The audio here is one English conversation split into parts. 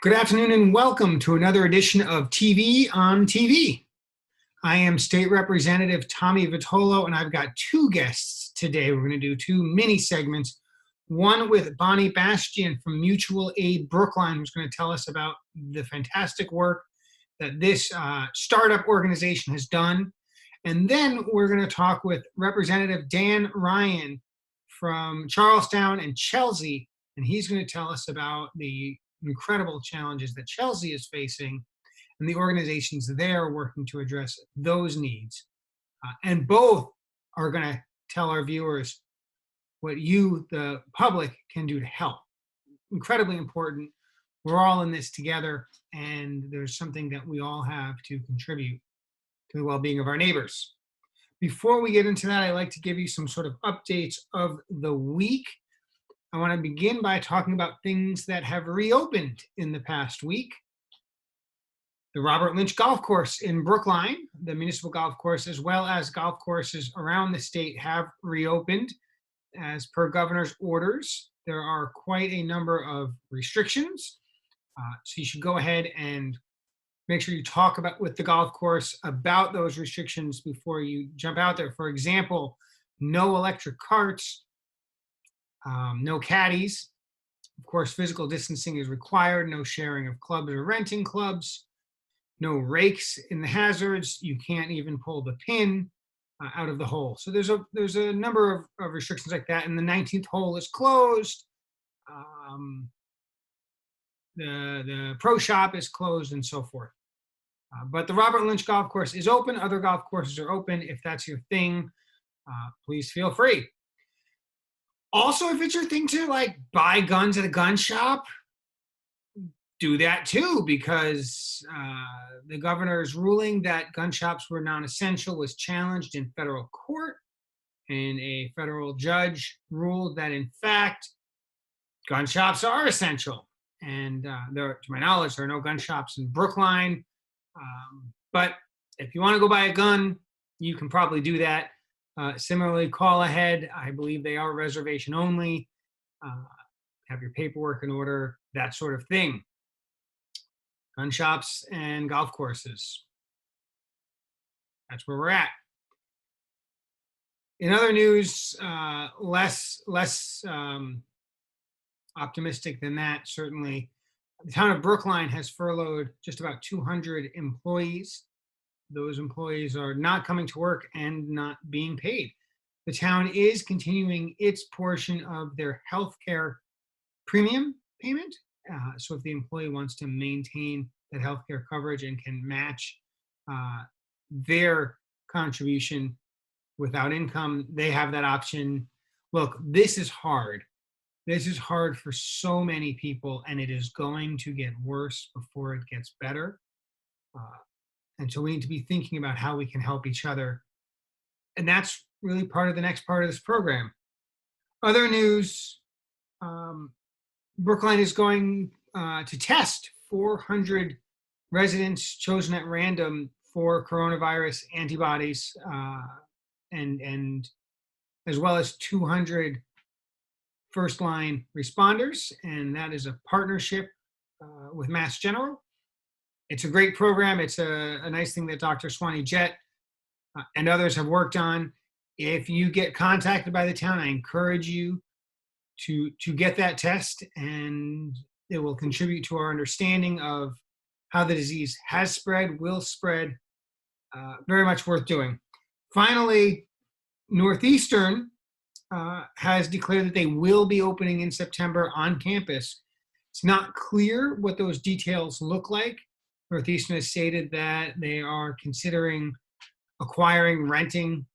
Good afternoon and welcome to another edition of TV on TV. I am State Representative Tommy Vitolo, and I've got two guests today. We're going to do two mini segments. One with Bastien from Mutual Aid Brookline, who's going to tell us about the fantastic work that this startup organization has done. And then we're going to talk with Representative Dan Ryan from Charlestown and Chelsea, and he's going to tell us about the incredible challenges that Chelsea is facing and the organizations there working to address those needs. And both are going to tell our viewers what you, the public, can do to help. Incredibly important. We're all in this together, and there's something that we all have to contribute to the well-being of our neighbors. Before we get into that, I'd like to give you some sort of updates of the week. I want to begin by talking about things that have reopened in the past week. The Robert Lynch Golf Course in Brookline, the municipal golf course, as well as golf courses around the state have reopened. As per governor's orders, there are quite a number of restrictions. So you should go ahead and make sure you talk with the golf course about those restrictions before you jump out there. For example, no electric carts, no caddies. Of course, physical distancing is required. No sharing of clubs or renting clubs. No rakes in the hazards. You can't even pull the pin out of the hole. So there's a number of restrictions like that. And the 19th hole is closed. The pro shop is closed and so forth. But the Robert Lynch Golf Course is open. Other golf courses are open. If that's your thing, please feel free. Also, if it's your thing to buy guns at a gun shop, do that too, because the governor's ruling that gun shops were non-essential was challenged in federal court, and a federal judge ruled that in fact gun shops are essential. And to my knowledge, there are no gun shops in Brookline. But if you want to go buy a gun, you can probably do that. Similarly, call ahead. I believe they are reservation only. Have your paperwork in order, that sort of thing. Gun shops and golf courses. That's where we're at. In other news, less optimistic than that, certainly. The town of Brookline has furloughed just about 200 employees. Those employees are not coming to work and not being paid. The town is continuing its portion of their health care premium payment. So if the employee wants to maintain that health care coverage and can match their contribution without income, they have that option. Look, this is hard. This is hard for so many people, and it is going to get worse before it gets better. And so we need to be thinking about how we can help each other. And that's really part of the next part of this program. Other news, Brookline is going to test 400 residents chosen at random for coronavirus antibodies, and as well as 200 first-line responders. And that is a partnership with Mass General. It's a great program. It's a nice thing that Dr. Swanee Jett and others have worked on. If you get contacted by the town, I encourage you to get that test, and it will contribute to our understanding of how the disease has spread, will spread. Very much worth doing. Finally, Northeastern has declared that they will be opening in September on campus. It's not clear what those details look like. Northeastern has stated that they are considering acquiring, renting,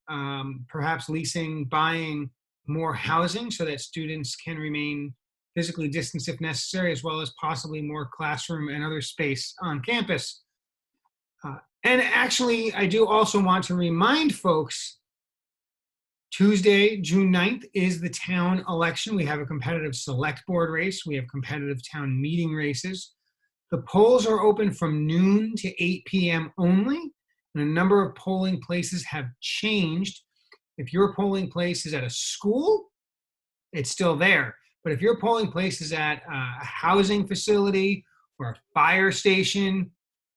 perhaps leasing, buying more housing so that students can remain physically distanced if necessary, as well as possibly more classroom and other space on campus. And actually, I do also want to remind folks, Tuesday, June 9th, is the town election. We have a competitive select board race. We have competitive town meeting races. The polls are open from noon to 8 p.m. only, and a number of polling places have changed. If your polling place is at a school, it's still there. But if your polling place is at a housing facility or a fire station.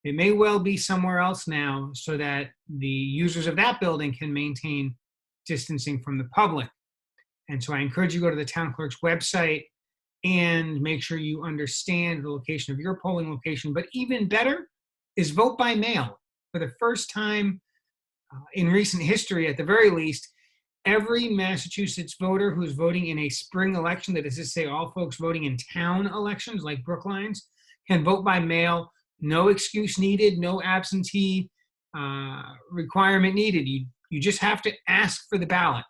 It may well be somewhere else now so that the users of that building can maintain distancing from the public. And so I encourage you to go to the town clerk's website and make sure you understand the location of your polling location. But even better is vote by mail. For the first time in recent history, at the very least, every Massachusetts voter who's voting in a spring election, that is to say all folks voting in town elections like Brookline's, can vote by mail. No excuse needed, no absentee requirement needed. You just have to ask for the ballot.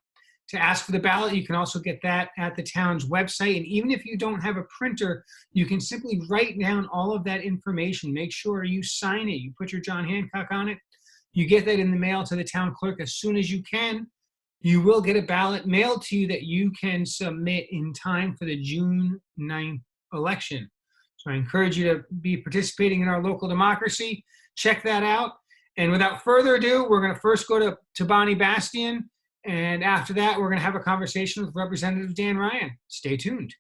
To ask for the ballot, you can also get that at the town's website. And even if you don't have a printer, you can simply write down all of that information. Make sure you sign it. You put your John Hancock on it. You get that in the mail to the town clerk as soon as you can. You will get a ballot mailed to you that you can submit in time for the June 9th election. So I encourage you to be participating in our local democracy. Check that out. And without further ado, we're going to first go to Bonnie Bastien. And after that, we're going to have a conversation with Representative Dan Ryan. Stay tuned.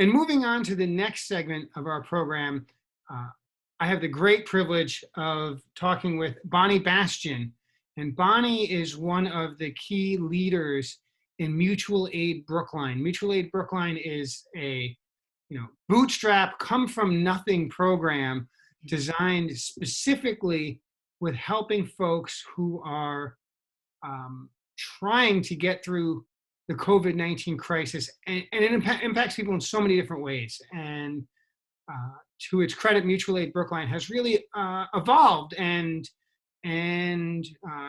And moving on to the next segment of our program, I have the great privilege of talking with Bonnie Bastien. And Bonnie is one of the key leaders in Mutual Aid Brookline. Mutual Aid Brookline is a bootstrap, come from nothing program designed specifically with helping folks who are trying to get through the COVID-19 crisis. And it impacts people in so many different ways. And to its credit, Mutual Aid Brookline has really evolved and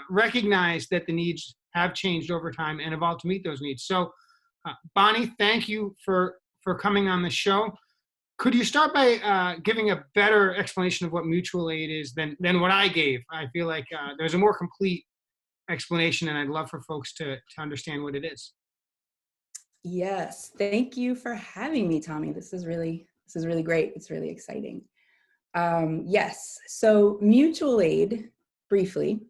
recognized that the needs have changed over time and evolved to meet those needs. So Bonnie, thank you for coming on the show. Could you start by giving a better explanation of what mutual aid is than what I gave? I feel like there's a more complete explanation, and I'd love for folks to understand what it is. Yes, thank you for having me, Tommy. This is really great. It's really exciting. Yes, so mutual aid, briefly,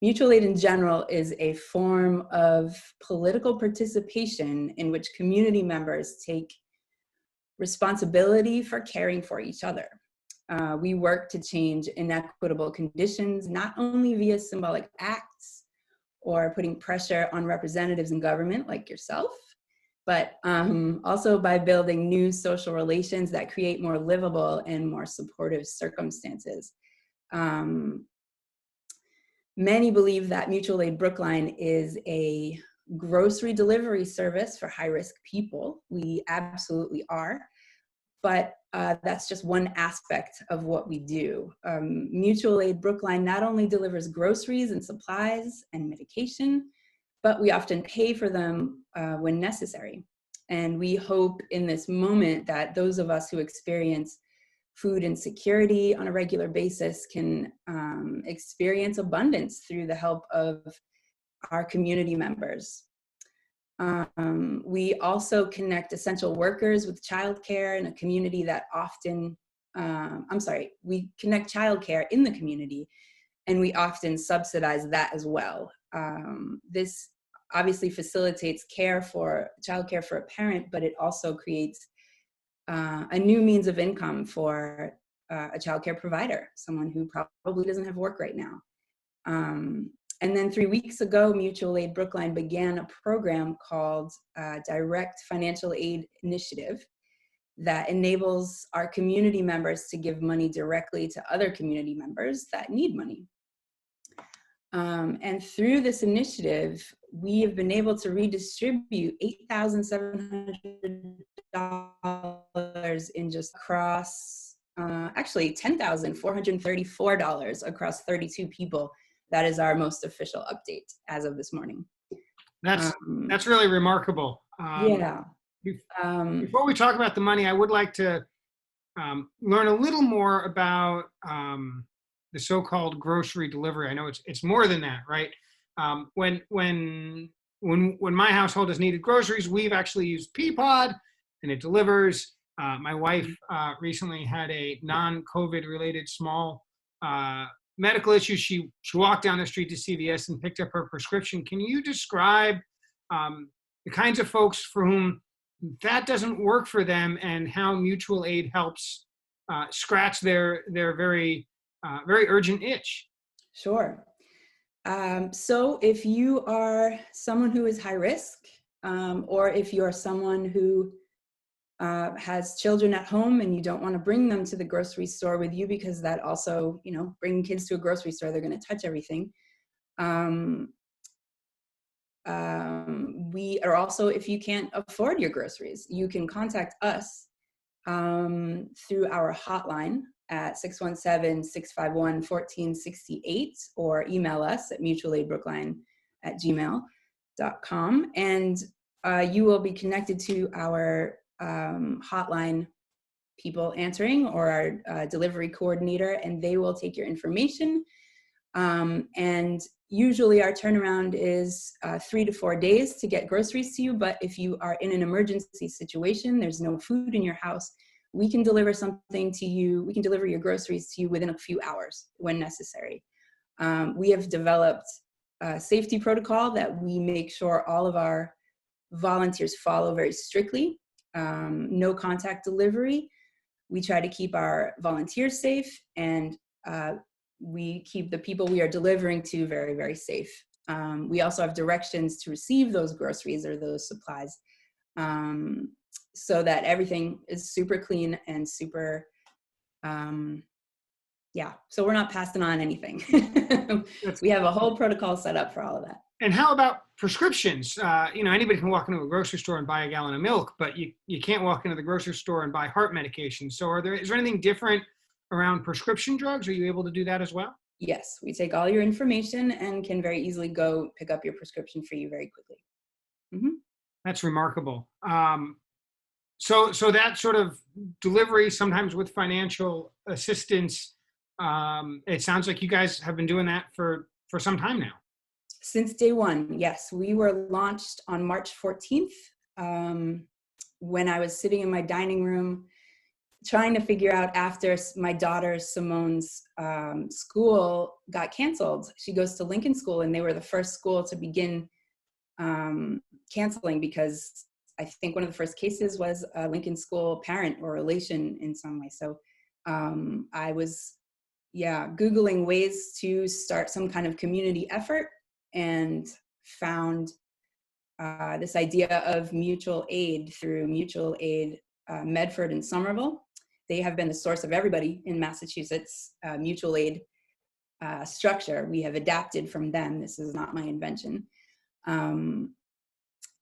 mutual aid in general is a form of political participation in which community members take responsibility for caring for each other. We work to change inequitable conditions, not only via symbolic acts or putting pressure on representatives in government like yourself, but also by building new social relations that create more livable and more supportive circumstances. Many believe that Mutual Aid Brookline is a grocery delivery service for high-risk people. We absolutely are, but that's just one aspect of what we do. Mutual Aid Brookline not only delivers groceries and supplies and medication, but we often pay for them when necessary. And we hope in this moment that those of us who experience food insecurity on a regular basis can experience abundance through the help of our community members. We also connect essential workers with childcare in a community that often, we connect childcare in the community, and we often subsidize that as well. This obviously facilitates childcare for a parent, but it also creates a new means of income for a childcare provider, someone who probably doesn't have work right now. And then 3 weeks ago, Mutual Aid Brookline began a program called Direct Financial Aid Initiative that enables our community members to give money directly to other community members that need money. And through this initiative, we have been able to redistribute $8,700 in just across, actually $10,434 across 32 people. That is our most official update as of this morning. That's really remarkable. Yeah. Before we talk about the money, I would like to learn a little more about the so-called grocery delivery. I know it's more than that, right? When my household has needed groceries, we've actually used Peapod, and it delivers. My wife recently had a non-COVID related small medical issue. She walked down the street to CVS and picked up her prescription. Can you describe the kinds of folks for whom that doesn't work for them, and how mutual aid helps scratch their very very urgent itch. Sure. So if you are someone who is high risk, or if you're someone who has children at home and you don't want to bring them to the grocery store with you, because that also, bringing kids to a grocery store, they're going to touch everything. We are also, if you can't afford your groceries, you can contact us through our hotline at 617-651-1468, or email us at mutualaidbrookline@gmail.com. And you will be connected to our hotline people answering, or our delivery coordinator, and they will take your information. And usually our turnaround is 3 to 4 days to get groceries to you. But if you are in an emergency situation, there's no food in your house, we can deliver something to you. We can deliver your groceries to you within a few hours when necessary. We have developed a safety protocol that we make sure all of our volunteers follow very strictly. No contact delivery. We try to keep our volunteers safe, and we keep the people we are delivering to very, very safe. We also have directions to receive those groceries or those supplies, so that everything is super clean and super, so we're not passing on anything. We have a whole protocol set up for all of that. And how about prescriptions? Anybody can walk into a grocery store and buy a gallon of milk, but you can't walk into the grocery store and buy heart medication. So is there anything different around prescription drugs? Are you able to do that as well? Yes, we take all your information and can very easily go pick up your prescription for you very quickly. Mm-hmm. That's remarkable. So that sort of delivery, sometimes with financial assistance, it sounds like you guys have been doing that for some time now. Since day one, yes. We were launched on March 14th, when I was sitting in my dining room trying to figure out, after my daughter Simone's school got canceled. She goes to Lincoln School, and they were the first school to begin canceling, because I think one of the first cases was a Lincoln School parent or relation in some way. So I was, Googling ways to start some kind of community effort, and found this idea of mutual aid through Mutual Aid Medford and Somerville. They have been the source of everybody in Massachusetts mutual aid structure. We have adapted from them. This is not my invention.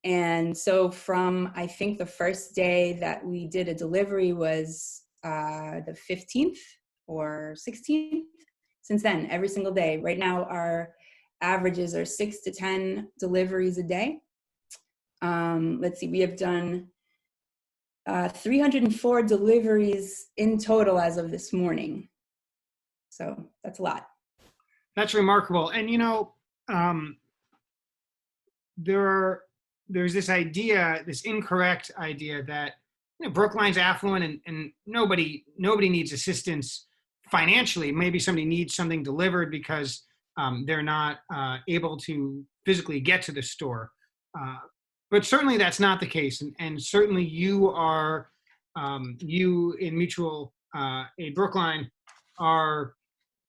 And so from, I think the first day that we did a delivery was the 15th or 16th. Since then, every single day. Right now, our averages are 6 to 10 deliveries a day. Let's see, we have done 304 deliveries in total as of this morning. So that's a lot. That's remarkable. And, there's this idea, this incorrect idea that Brookline's affluent and nobody needs assistance financially. Maybe somebody needs something delivered because they're not able to physically get to the store. But certainly that's not the case. And certainly you in Mutual Aid Brookline are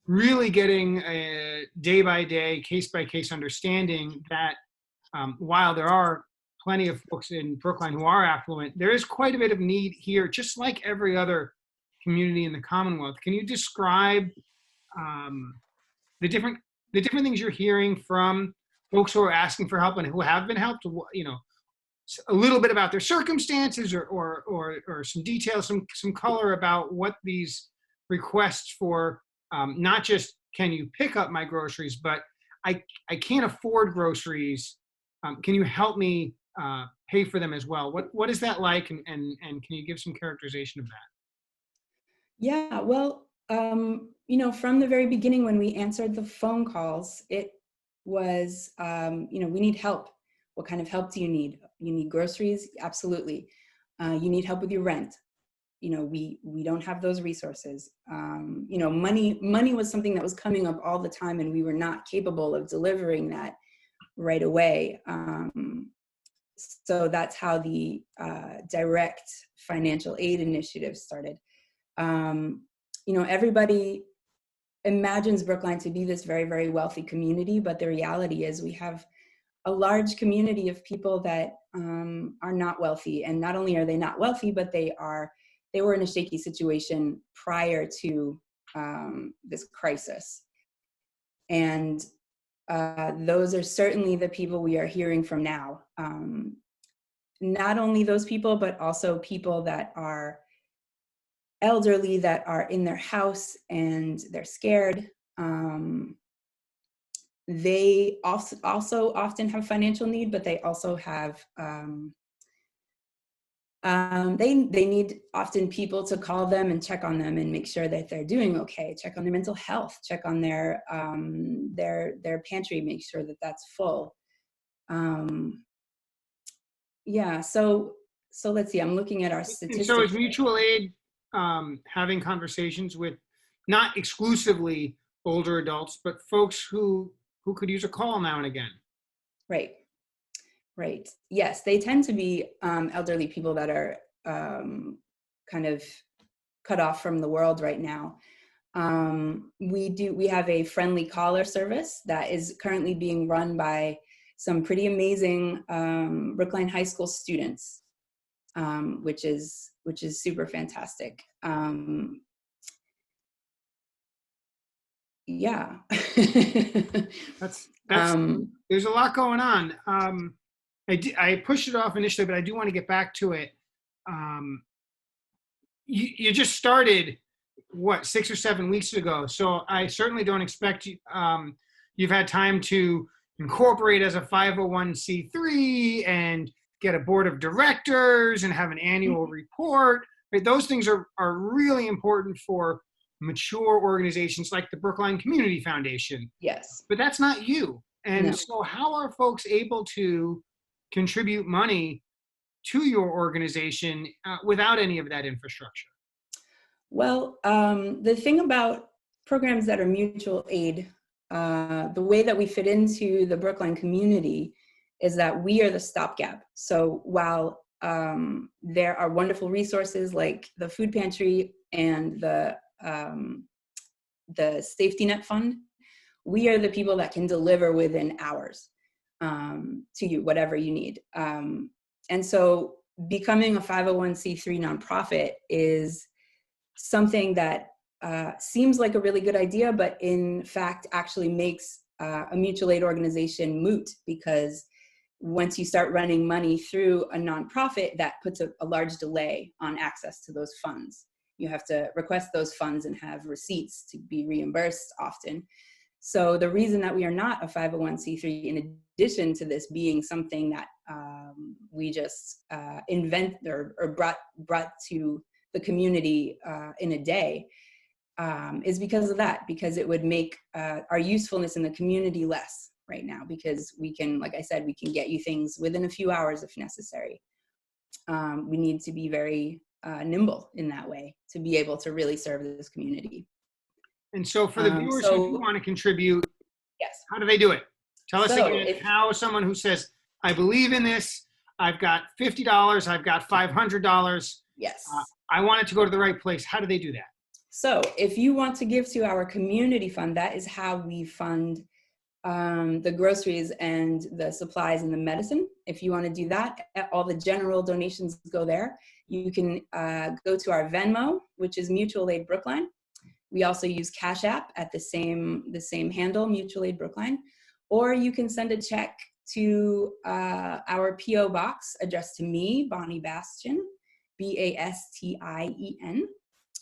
really getting a day-by-day, case-by-case understanding that while there are plenty of folks in Brookline who are affluent, there is quite a bit of need here, just like every other community in the Commonwealth. Can you describe the different things you're hearing from folks who are asking for help and who have been helped? A little bit about their circumstances, or some details, some color about what these requests for, not just can you pick up my groceries, but I can't afford groceries. Can you help me pay for them as well? What is that like, and can you give some characterization of that? Yeah, well, from the very beginning when we answered the phone calls, it was, we need help. What kind of help do you need? You need groceries? Absolutely. You need help with your rent. We don't have those resources. Money was something that was coming up all the time, and we were not capable of delivering that right away. so that's how the direct financial aid initiative started. Everybody imagines Brookline to be this very, very wealthy community, but the reality is we have a large community of people that are not wealthy. And not only are they not wealthy, but they were in a shaky situation prior to this crisis. And those are certainly the people we are hearing from now. Not only those people, but also people that are elderly, that are in their house and they're scared. They also often have financial need, but they also have, they need often people to call them and check on them and make sure that they're doing okay, check on their mental health, check on their pantry, make sure that that's full. Yeah, so let's see, I'm looking at our statistics. And so is mutual aid having conversations with not exclusively older adults, but folks who could use a call now and again? Right. Yes, they tend to be elderly people that are kind of cut off from the world right now. We have a friendly caller service that is currently being run by some pretty amazing Brookline High School students, which is super fantastic. Yeah. That's there's a lot going on. I pushed it off initially, but I do want to get back to it. You just started, what, 6 or 7 weeks ago, so I certainly don't expect you. You've had time to incorporate as a 501c3 and get a board of directors and have an annual report. Right? Those things are really important for mature organizations like the Brookline Community Foundation. Yes. But that's not you. And No. so how are folks able to contribute money to your organization without any of that infrastructure? Well, the thing about programs that are mutual aid, the way that we fit into the Brookline community is that we are the stopgap. So while there are wonderful resources like the food pantry and the safety net fund, we are the people that can deliver within hours to you, whatever you need. And so becoming a 501c3 nonprofit is something that seems like a really good idea, but in fact actually makes a mutual aid organization moot, because once you start running money through a nonprofit, that puts a large delay on access to those funds. You have to request those funds and have receipts to be reimbursed often. So the reason that we are not a 501c3, in addition to this being something that we just invent or brought to the community in a day, is because of that, because it would make our usefulness in the community less right now, because we can, like I said, we can get you things within a few hours if necessary. We need to be very nimble in that way to be able to really serve this community. And so for the viewers who do want to contribute, yes, how do they do it? Tell us again if, how someone who says, I believe in this, I've got $50, I've got $500. Yes. I want it to go to the right place. How do they do that? So if you want to give to our community fund, that is how we fund the groceries and the supplies and the medicine. If you want to do that, all the general donations go there. You can go to our Venmo, which is Mutual Aid Brookline. We also use Cash App at the same handle, Mutual Aid Brookline. Or you can send a check to our P.O. box addressed to me, Bonnie Bastien, Bastien,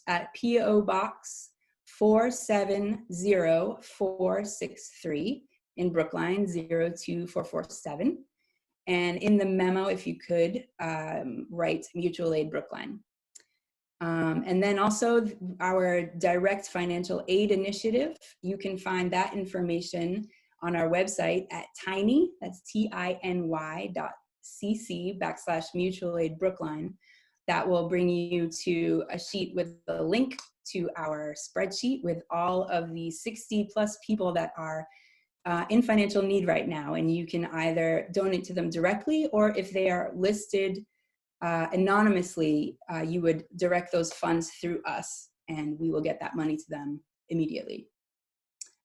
at P.O. Box 470463 in Brookline, 02447. And in the memo, if you could, write Mutual Aid Brookline. And then also our direct financial aid initiative, you can find that information on our website at tiny, that's tiny.cc/mutual aid Brookline. That will bring you to a sheet with a link to our spreadsheet with all of the 60 plus people that are in financial need right now, and you can either donate to them directly, or if they are listed anonymously, you would direct those funds through us, and we will get that money to them immediately.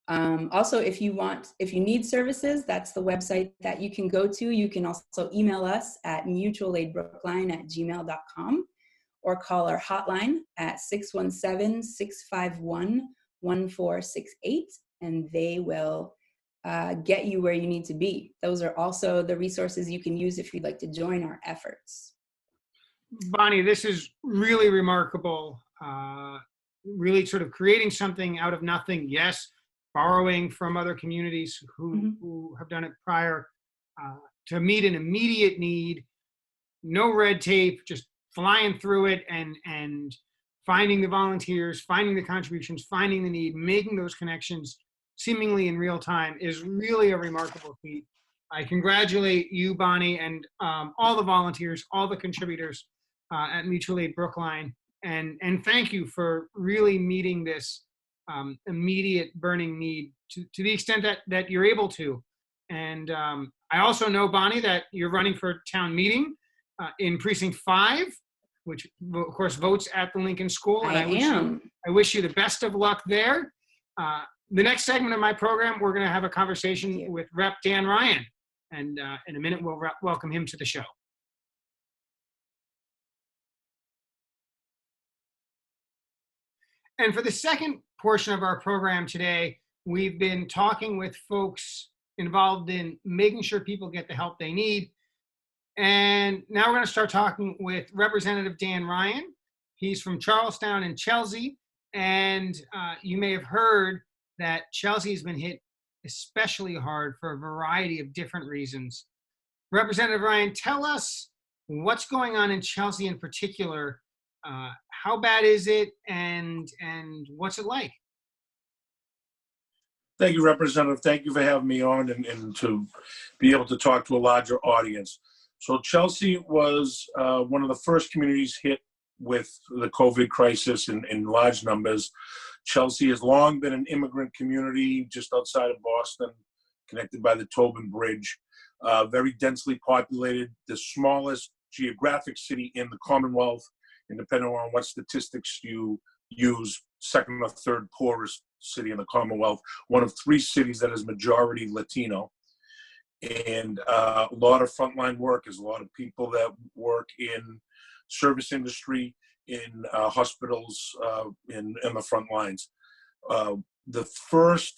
Also, if you need services, that's the website that you can go to. You can also email us at mutualaidbrookline@gmail.com, or call our hotline at 617-651-1468, and they will get you where you need to be. Those are also the resources you can use if you'd like to join our efforts. Bonnie, this is really remarkable. Really sort of creating something out of nothing. Yes, borrowing from other communities who have done it prior to meet an immediate need. No red tape, just flying through it and finding the volunteers, finding the contributions, finding the need, making those connections seemingly in real time is really a remarkable feat. I congratulate you, Bonnie, and all the volunteers, all the contributors at Mutual Aid Brookline, and thank you for really meeting this immediate burning need to the extent that you're able to. And I also know, Bonnie, that you're running for town meeting in Precinct 5, which of course votes at the Lincoln School. And I wish you the best of luck there. The next segment of my program, we're going to have a conversation with Rep. Dan Ryan, and in a minute we'll welcome him to the show. And for the second portion of our program today, we've been talking with folks involved in making sure people get the help they need. And now we're going to start talking with Representative Dan Ryan. He's from Charlestown and Chelsea. And you may have heard that Chelsea has been hit especially hard for a variety of different reasons. Representative Ryan, tell us what's going on in Chelsea in particular. How bad is it, and what's it like? Thank you, Representative. Thank you for having me on and to be able to talk to a larger audience. So Chelsea was one of the first communities hit with the COVID crisis in large numbers. Chelsea has long been an immigrant community just outside of Boston, connected by the Tobin Bridge. Very densely populated, the smallest geographic city in the Commonwealth, and depending on what statistics you use, second or third poorest city in the Commonwealth, one of 3 cities that is majority Latino. And a lot of frontline workers, a lot of people that work in service industry, in hospitals, in the front lines. The first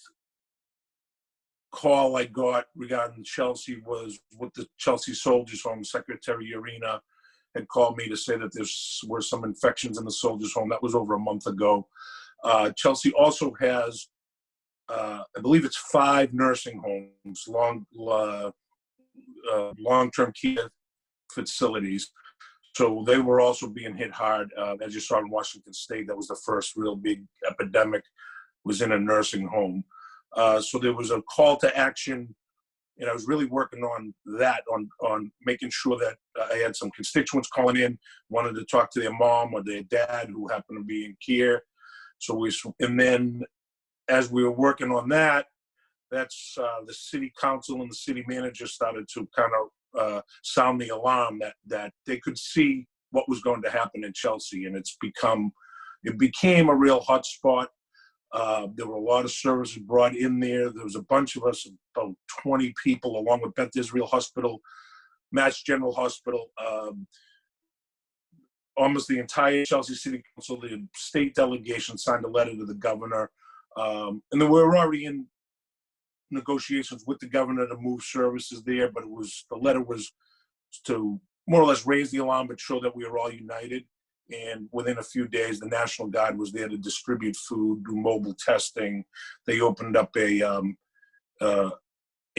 call I got regarding Chelsea was with the Chelsea Soldiers Home. Secretary Arena had called me to say that there were some infections in the Soldiers Home. That was over a month ago. Chelsea also has, I believe it's 5 nursing homes, long-term care facilities. So they were also being hit hard. As you saw in Washington State, that was the first real big epidemic, was in a nursing home. So there was a call to action, and I was really working on that, on making sure that I had some constituents calling in, wanted to talk to their mom or their dad who happened to be in care. And then as we were working on that, that's the city council and the city manager started to kind of sound the alarm that they could see what was going to happen in Chelsea, and it became a real hot spot. There were a lot of services brought in there. There was a bunch of us, about 20 people, along with Beth Israel Hospital, Mass General Hospital, almost the entire Chelsea City Council, the state delegation signed a letter to the governor. And then we were already in negotiations with the governor to move services there, but the letter was to more or less raise the alarm, but show that we were all united. And within a few days, the National Guard was there to distribute food, do mobile testing. They opened up a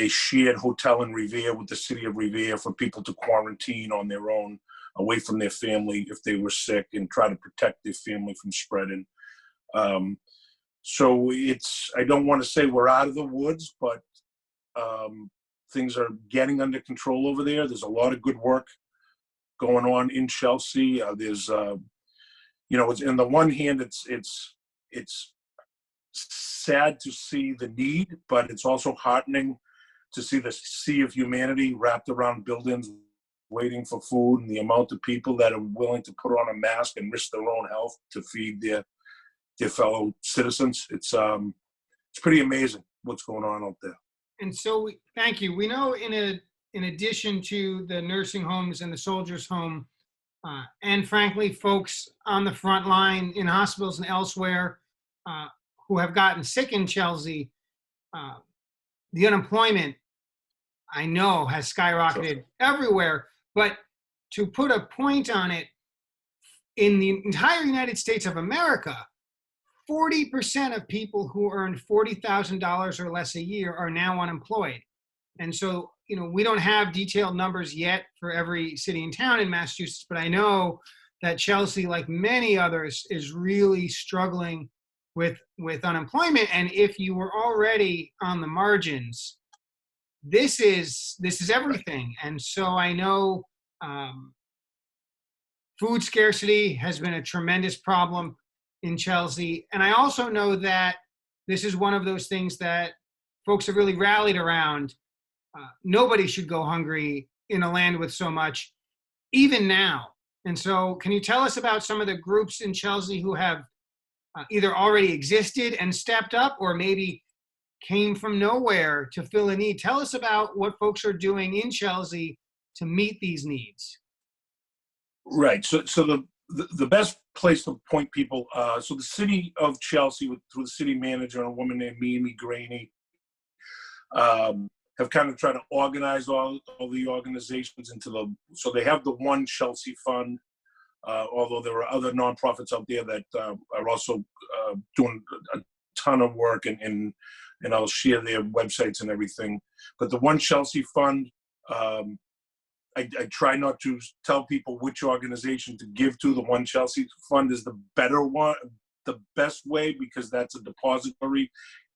shared hotel in Revere with the city of Revere for people to quarantine on their own, away from their family if they were sick, and try to protect their family from spreading. So I don't want to say we're out of the woods, but things are getting under control over there. There's a lot of good work going on in Chelsea. There's, it's, on the one hand, it's sad to see the need, but it's also heartening to see the sea of humanity wrapped around buildings waiting for food, and the amount of people that are willing to put on a mask and risk their own health to feed their fellow citizens. It's pretty amazing what's going on out there. And so, thank you. We know in addition to the nursing homes and the soldiers' home, and frankly, folks on the front line in hospitals and elsewhere who have gotten sick in Chelsea, the unemployment, I know, has skyrocketed everywhere. But to put a point on it, in the entire United States of America, 40% of people who earn $40,000 or less a year are now unemployed. And so, we don't have detailed numbers yet for every city and town in Massachusetts, but I know that Chelsea, like many others, is really struggling with unemployment. And if you were already on the margins, this is everything. And so I know food scarcity has been a tremendous problem in Chelsea. And I also know that this is one of those things that folks have really rallied around. Nobody should go hungry in a land with so much, even now. And so can you tell us about some of the groups in Chelsea who have either already existed and stepped up, or maybe came from nowhere to fill a need? Tell us about what folks are doing in Chelsea to meet these needs. Right. So the best place to point people, so the city of Chelsea, through the city manager, a woman named Mimi Graney, have kind of tried to organize all the organizations so they have the One Chelsea Fund, although there are other nonprofits out there that are also doing a ton of work, and I'll share their websites and everything. But the One Chelsea Fund, I try not to tell people which organization to give to. The One Chelsea Fund is the better one, the best way, because that's a depository,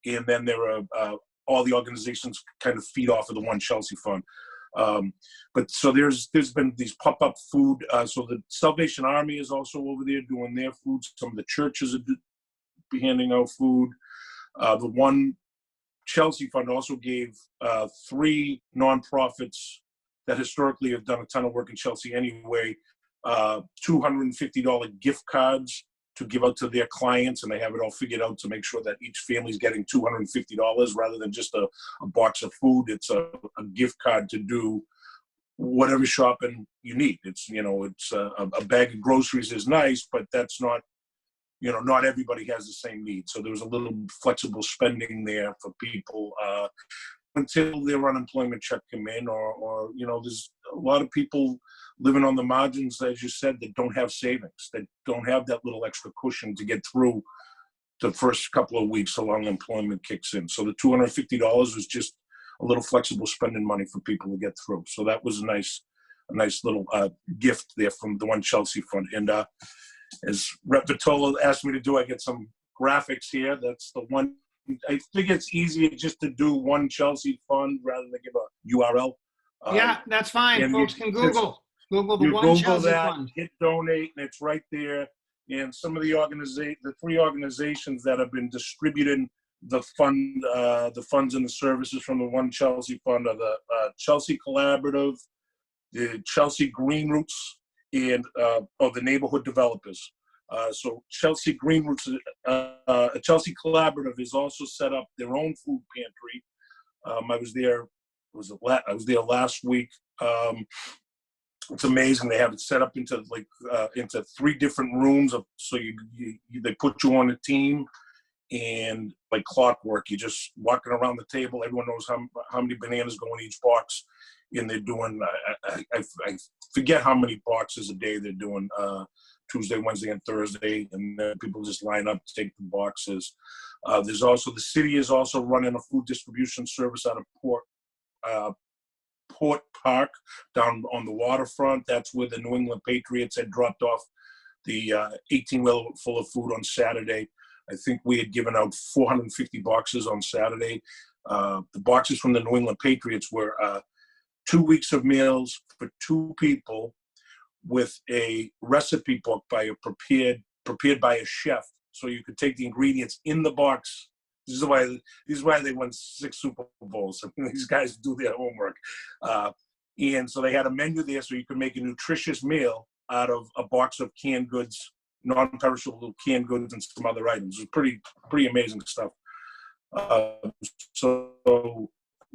and then there are all the organizations kind of feed off of the One Chelsea Fund. But so there's been these pop-up food. So the Salvation Army is also over there doing their food. Some of the churches are handing out food. The One Chelsea Fund also gave 3 nonprofits that historically have done a ton of work in Chelsea anyway, $250 gift cards to give out to their clients, and they have it all figured out to make sure that each family's getting $250 rather than just a box of food. It's a gift card to do whatever shopping you need. It's a bag of groceries is nice, but that's not, not everybody has the same need. So there was a little flexible spending there for people until their unemployment check come in, or there's a lot of people living on the margins, as you said, that don't have savings, that don't have that little extra cushion to get through the first couple of weeks till unemployment kicks in. So the $250 was just a little flexible spending money for people to get through. So that was a nice little gift there from the One Chelsea Fund. And as Rep Vitolo asked me to do, I get some graphics here. That's the one. I think it's easier just to do One Chelsea Fund rather than give a URL. Yeah, that's fine. Folks can Google the One Chelsea Fund. Hit donate, and it's right there. And some of the 3 organizations that have been distributing the funds and the services from the One Chelsea Fund are the Chelsea Collaborative, the Chelsea Green Roots, and the neighborhood developers. So Chelsea Green Roots, Chelsea Collaborative is also set up their own food pantry. I was there last week. It's amazing. They have it set up into 3 different rooms. So they put you on a team, and like clockwork, you're just walking around the table. Everyone knows how many bananas go in each box, and they're doing. I forget how many boxes a day they're doing. Tuesday, Wednesday, and Thursday, and then people just line up to take the boxes. There's also, the city is also running a food distribution service out of Port Park down on the waterfront. That's where the New England Patriots had dropped off the 18-wheeler full of food on Saturday. I think we had given out 450 boxes on Saturday. The boxes from the New England Patriots were 2 weeks of meals for 2 people, with a recipe book prepared by a chef. So you could take the ingredients in the box This is why they won 6 Super Bowls. I mean, these guys do their homework. And so they had a menu there so you could make a nutritious meal out of a box of canned goods, non-perishable canned goods, and some other items. It was pretty amazing stuff. So,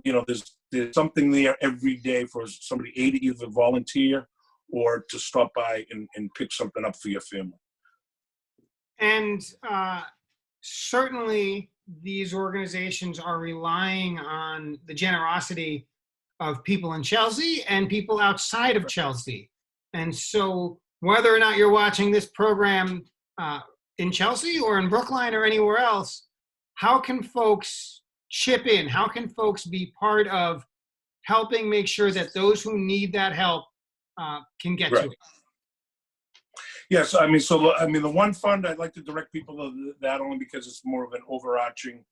you know, there's something there every day for somebody to either volunteer or to stop by and pick something up for your family. And certainly these organizations are relying on the generosity of people in Chelsea and people outside of Chelsea. And so whether or not you're watching this program in Chelsea or in Brookline or anywhere else, how can folks chip in? How can folks be part of helping make sure that those who need that help can get to it? Yes, I mean, the one fund, I'd like to direct people to that only because it's more of an overarching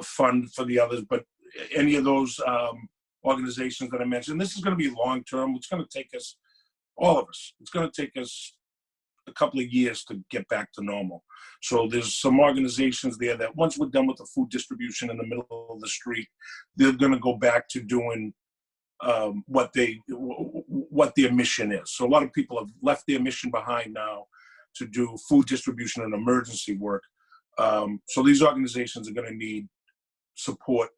fund for the others. But any of those organizations that I mentioned, this is going to be long-term. It's going to take us, all of us, it's going to take us a couple of years to get back to normal. So there's some organizations there that once we're done with the food distribution in the middle of the street, they're going to go back to doing what their mission is. So a lot of people have left their mission behind now to do food distribution and emergency work. So these organizations are going to need support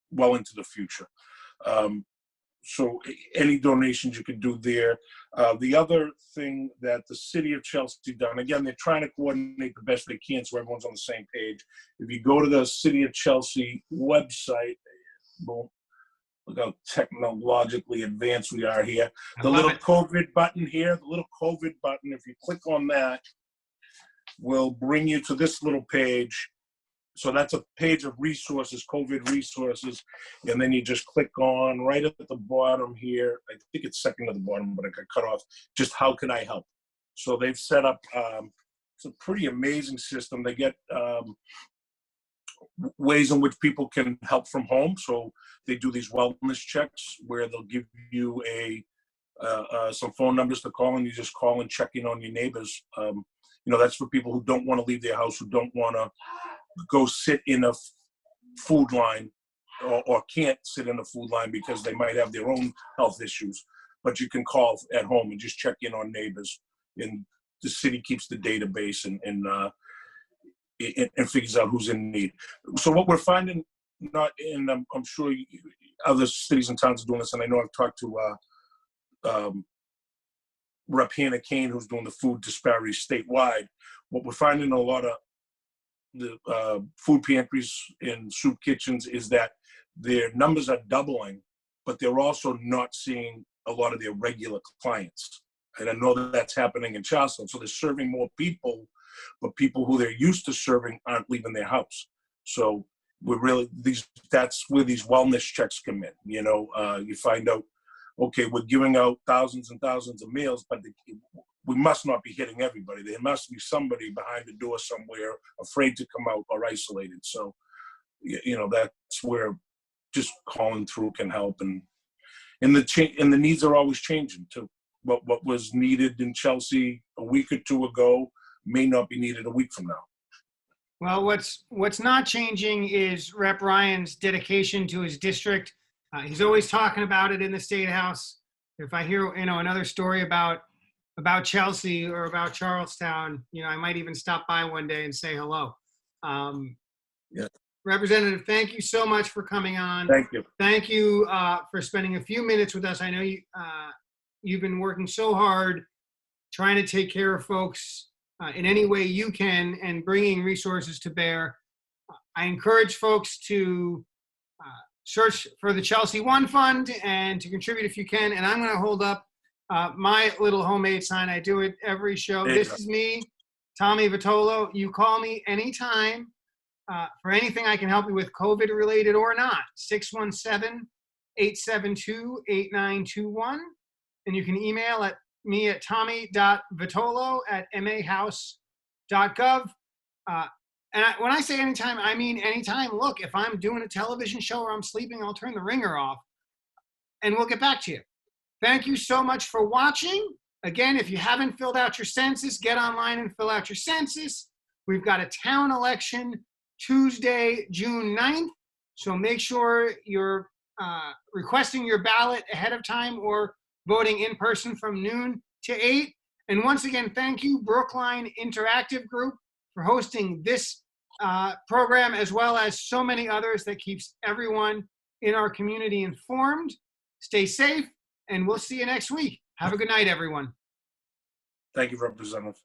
well into the future. So any donations you could do there. The other thing that the city of Chelsea done, again, they're trying to coordinate the best they can so everyone's on the same page. If you go to the city of Chelsea website, boom, look how technologically advanced we are here. The little COVID button here, if you click on that, will bring you to this little page. So that's a page of resources, COVID resources, and then you just click on right at the bottom here. I think it's second to the bottom, but I got cut off. Just how can I help? So they've set up, it's a pretty amazing system. They get ways in which people can help from home. So they do these wellness checks where they'll give you some phone numbers to call, and you just call and check in on your neighbors. You know, that's for people who don't want to leave their house, who don't want to go sit in a food line or can't sit in a food line because they might have their own health issues. But you can call at home and just check in on neighbors. And the city keeps the database and figures out who's in need. So what we're finding, I'm sure other cities and towns are doing this, and I know I've talked to Rep. Hannah Kane, who's doing the food disparities statewide. What we're finding in a lot of the food pantries and soup kitchens is that their numbers are doubling, but they're also not seeing a lot of their regular clients. And I know that that's happening in Charleston. So they're serving more people, but people who they're used to serving aren't leaving their house. So that's where these wellness checks come in. You know, you find out, okay, we're giving out thousands and thousands of meals, but we must not be hitting everybody. There must be somebody behind the door somewhere afraid to come out or isolated. So, you know, that's where just calling through can help. And the needs are always changing too. What was needed in Chelsea a week or two ago may not be needed a week from now. Well, what's not changing is Rep. Ryan's dedication to his district. He's always talking about it in the State House. If I hear, another story about Chelsea or about Charlestown, I might even stop by one day and say hello. Yeah. Representative, thank you so much for coming on. Thank you. Thank you for spending a few minutes with us. I know you've been working so hard trying to take care of folks in any way you can and bringing resources to bear. I encourage folks to search for the Chelsea One Fund and to contribute if you can. And I'm going to hold up my little homemade sign. I do it every show. This is me, Tommy Vitolo. You call me anytime for anything I can help you with, COVID related or not. 617-872-8921. And you can email me at tommy.vitolo@mahouse.gov. And when I say anytime, I mean anytime. Look, if I'm doing a television show or I'm sleeping, I'll turn the ringer off and we'll get back to you. Thank you so much for watching. Again, if you haven't filled out your census, get online and fill out your census. We've got a town election Tuesday, June 9th. So make sure you're requesting your ballot ahead of time or voting in person from noon to 8. And once again, thank you, Brookline Interactive Group, for hosting this program, as well as so many others that keeps everyone in our community informed. Stay safe, and we'll see you next week. Have a good night, everyone. Thank you, Representative.